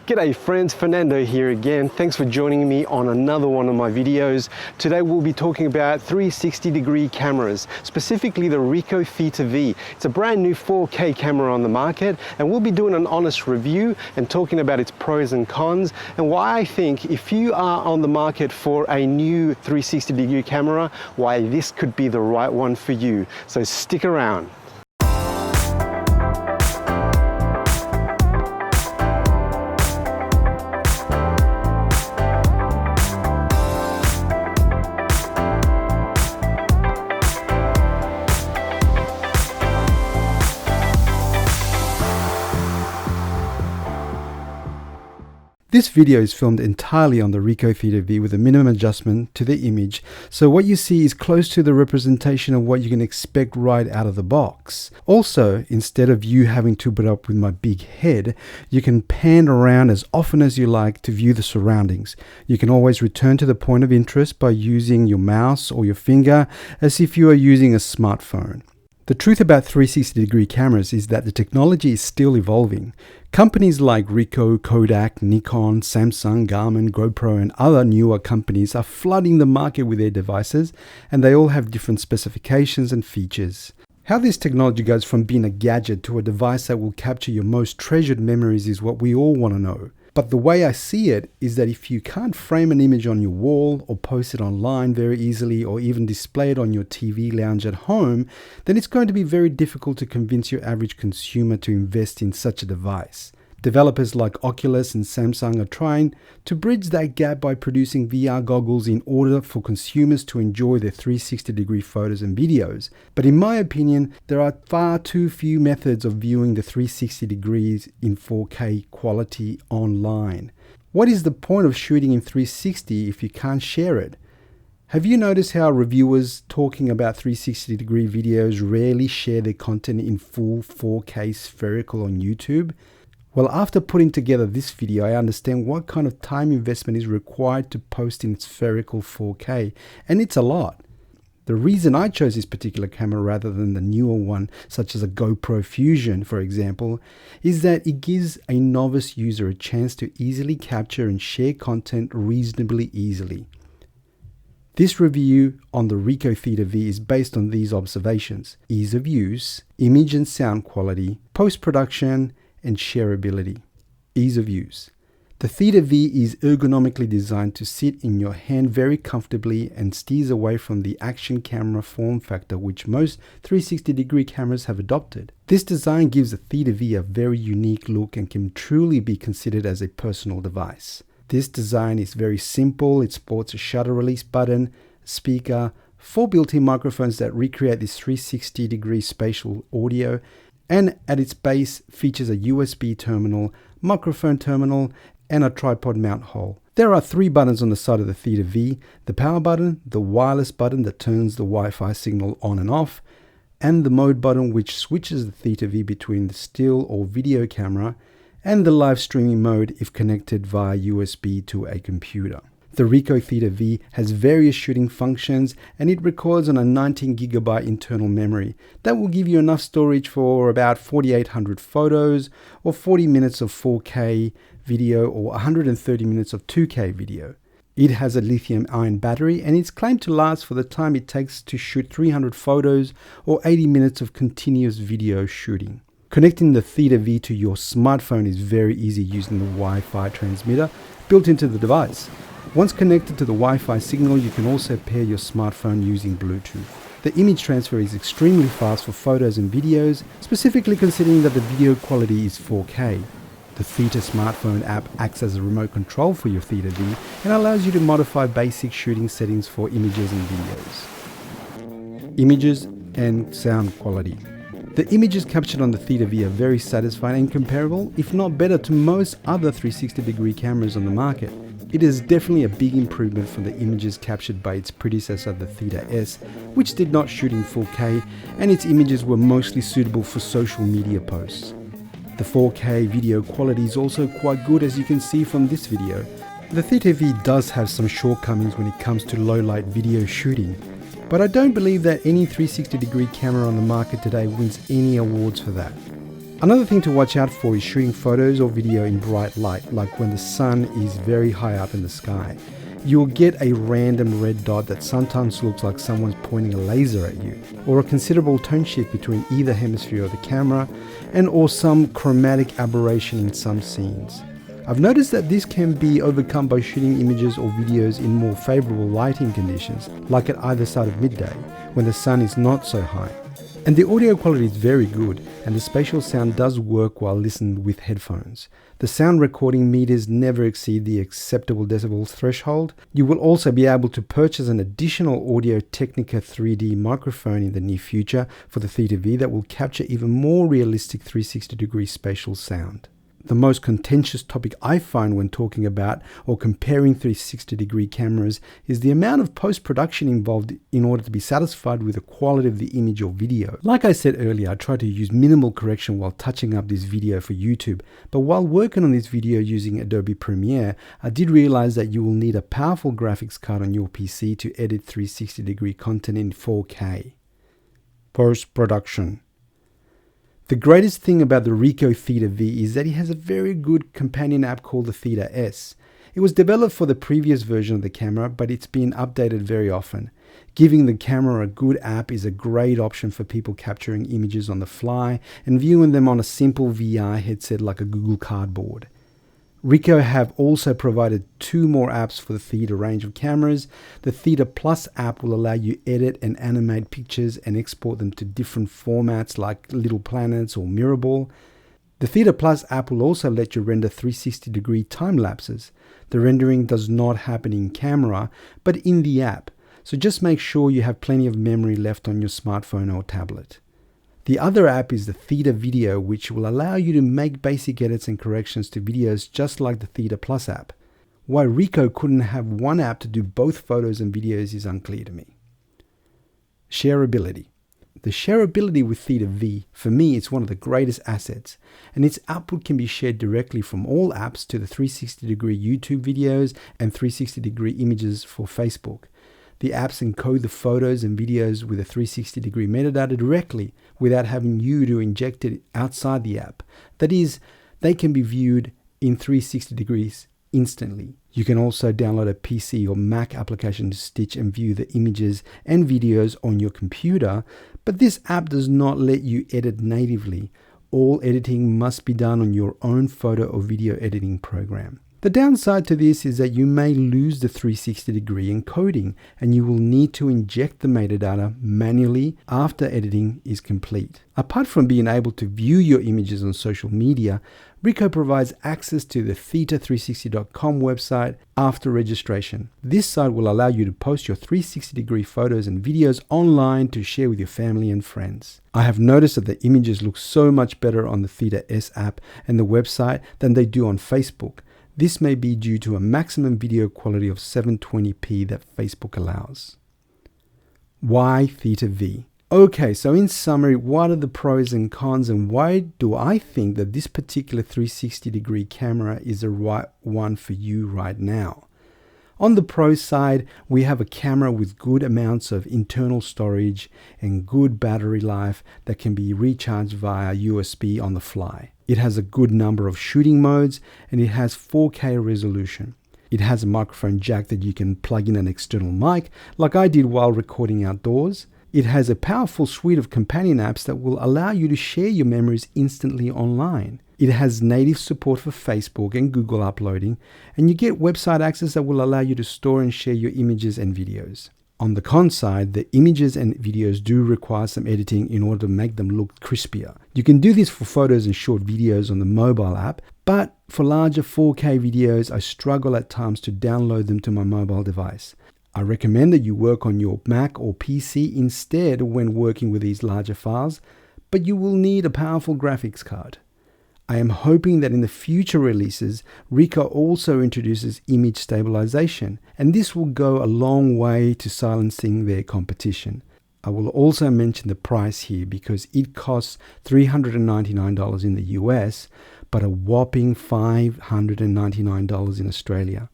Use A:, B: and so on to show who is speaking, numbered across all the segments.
A: G'day friends, Fernando here again. Thanks for joining me on another one of my videos. Today we'll be talking about 360-degree cameras, specifically the Ricoh Theta V. It's a brand new 4K camera on the market, and we'll be doing an honest review and talking about its pros and cons and why I think if you are on the market for a new 360-degree camera, why this could be the right one for you. So stick around.
B: This video is filmed entirely on the Ricoh Theta V with a minimum adjustment to the image, so what you see is close to the representation of what you can expect right out of the box. Also, instead of you having to put up with my big head, you can pan around as often as you like to view the surroundings. You can always return to the point of interest by using your mouse or your finger as if you are using a smartphone. The truth about 360-degree cameras is that the technology is still evolving. Companies like Ricoh, Kodak, Nikon, Samsung, Garmin, GoPro and other newer companies are flooding the market with their devices, and they all have different specifications and features. How this technology goes from being a gadget to a device that will capture your most treasured memories is what we all want to know. But the way I see it is that if you can't frame an image on your wall or post it online very easily or even display it on your TV lounge at home, then it's going to be very difficult to convince your average consumer to invest in such a device. Developers like Oculus and Samsung are trying to bridge that gap by producing VR goggles in order for consumers to enjoy their 360-degree photos and videos. But in my opinion, there are far too few methods of viewing the 360 degrees in 4K quality online. What is the point of shooting in 360 if you can't share it? Have you noticed how reviewers talking about 360-degree videos rarely share their content in full 4K spherical on YouTube? Well, after putting together this video, I understand what kind of time investment is required to post in spherical 4K, and it's a lot. The reason I chose this particular camera rather than the newer one, such as a GoPro Fusion, for example, is that it gives a novice user a chance to easily capture and share content reasonably easily. This review on the Ricoh Theta V is based on these observations: ease of use, image and sound quality, post-production, and shareability. Ease of use. The Theta V is ergonomically designed to sit in your hand very comfortably and steers away from the action camera form factor which most 360-degree cameras have adopted. This design gives the Theta V a very unique look and can truly be considered as a personal device. This design is very simple. It sports a shutter release button, speaker, 4 built-in microphones that recreate this 360-degree spatial audio, and at its base features a USB terminal, microphone terminal, and a tripod mount hole. There are 3 buttons on the side of the Theta V: the power button, the wireless button that turns the Wi-Fi signal on and off, and the mode button which switches the Theta V between the still or video camera and the live streaming mode if connected via USB to a computer. The Ricoh Theta V has various shooting functions, and it records on a 19GB internal memory. That will give you enough storage for about 4,800 photos or 40 minutes of 4K video or 130 minutes of 2K video. It has a lithium-ion battery, and it's claimed to last for the time it takes to shoot 300 photos or 80 minutes of continuous video shooting. Connecting the Theta V to your smartphone is very easy using the Wi-Fi transmitter built into the device. Once connected to the Wi-Fi signal, you can also pair your smartphone using Bluetooth. The image transfer is extremely fast for photos and videos, specifically considering that the video quality is 4K. The Theta smartphone app acts as a remote control for your Theta V and allows you to modify basic shooting settings for images and videos. Images and sound quality. The images captured on the Theta V are very satisfying and comparable, if not better, to most other 360-degree cameras on the market. It is definitely a big improvement from the images captured by its predecessor, the TRRS, which did not shoot in 4K, and its images were mostly suitable for social media posts. The 4K video quality is also quite good, as you can see from this video. The Theta V does have some shortcomings when it comes to low-light video shooting, but I don't believe that any 360-degree camera on the market today wins any awards for that. Another thing to watch out for is shooting photos or video in bright light, like when the sun is very high up in the sky. You'll get a random red dot that sometimes looks like someone's pointing a laser at you, or a considerable tone shift between either hemisphere of the camera, and or some chromatic aberration in some scenes. I've noticed that this can be overcome by shooting images or videos in more favorable lighting conditions, like at either side of midday, when the sun is not so high. And the audio quality is very good, and the spatial sound does work while listened with headphones. The sound recording meters never exceed the acceptable decibel threshold. You will also be able to purchase an additional Audio-Technica 3D microphone in the near future for the Theta V that will capture even more realistic 360-degree spatial sound. The most contentious topic I find when talking about or comparing 360-degree cameras is the amount of post-production involved in order to be satisfied with the quality of the image or video. Like I said earlier, I try to use minimal correction while touching up this video for YouTube, but while working on this video using Adobe Premiere, I did realize that you will need a powerful graphics card on your PC to edit 360-degree content in 4K. Post-production. The greatest thing about the Ricoh Theta V is that it has a very good companion app called the TRRS. It was developed for the previous version of the camera, but it's been updated very often. Giving the camera a good app is a great option for people capturing images on the fly and viewing them on a simple VR headset like a Google Cardboard. Ricoh have also provided 2 more apps for the Theta range of cameras. The Theta Plus app will allow you edit and animate pictures and export them to different formats like Little Planets or Mirrorball. The Theta Plus app will also let you render 360-degree time lapses. The rendering does not happen in camera, but in the app, so just make sure you have plenty of memory left on your smartphone or tablet. The other app is the Theta Video, which will allow you to make basic edits and corrections to videos just like the Theta Plus app. Why Ricoh couldn't have one app to do both photos and videos is unclear to me. Shareability. The shareability with Theta V, for me, it's one of the greatest assets, and its output can be shared directly from all apps to the 360-degree YouTube videos and 360-degree images for Facebook. The apps encode the photos and videos with a 360-degree metadata directly without having you to inject it outside the app. That is, they can be viewed in 360 degrees instantly. You can also download a PC or Mac application to stitch and view the images and videos on your computer, but this app does not let you edit natively. All editing must be done on your own photo or video editing program. The downside to this is that you may lose the 360-degree encoding and you will need to inject the metadata manually after editing is complete. Apart from being able to view your images on social media, Ricoh provides access to the theta360.com website after registration. This site will allow you to post your 360-degree photos and videos online to share with your family and friends. I have noticed that the images look so much better on the TRRS app and the website than they do on Facebook. This may be due to a maximum video quality of 720p that Facebook allows. Why Theta V? Okay, so in summary, what are the pros and cons and why do I think that this particular 360-degree camera is the right one for you right now? On the pro side, we have a camera with good amounts of internal storage and good battery life that can be recharged via USB on the fly. It has a good number of shooting modes and it has 4K resolution. It has a microphone jack that you can plug in an external mic, like I did while recording outdoors. It has a powerful suite of companion apps that will allow you to share your memories instantly online. It has native support for Facebook and Google uploading, and you get website access that will allow you to store and share your images and videos. On the con side, the images and videos do require some editing in order to make them look crispier. You can do this for photos and short videos on the mobile app, but for larger 4K videos, I struggle at times to download them to my mobile device. I recommend that you work on your Mac or PC instead when working with these larger files, but you will need a powerful graphics card. I am hoping that in the future releases, Ricoh also introduces image stabilization, and this will go a long way to silencing their competition. I will also mention the price here because it costs $399 in the US, but a whopping $599 in Australia.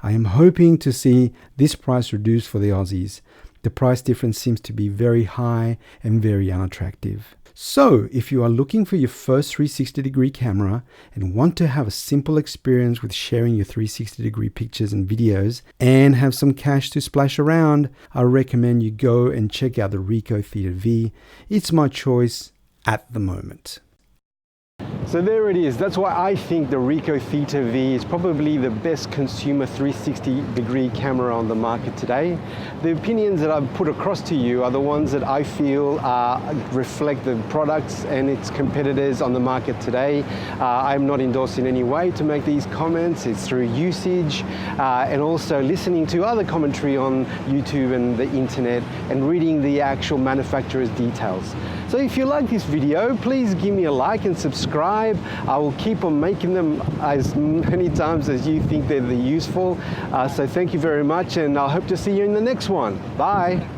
B: I am hoping to see this price reduced for the Aussies. The price difference seems to be very high and very unattractive. So, if you are looking for your first 360-degree camera and want to have a simple experience with sharing your 360-degree pictures and videos and have some cash to splash around, I recommend you go and check out the Ricoh Theta V. It's my choice at the moment.
A: So there it is. That's why I think the Ricoh Theta V is probably the best consumer 360-degree camera on the market today. The opinions that I've put across to you are the ones that I feel reflect the products and its competitors on the market today. I'm not endorsed in any way to make these comments. It's through usage and also listening to other commentary on YouTube and the internet and reading the actual manufacturer's details. So if you like this video, please give me a like and subscribe. I will keep on making them as many times as you think they're useful. So thank you very much, and I hope to see you in the next one. Bye.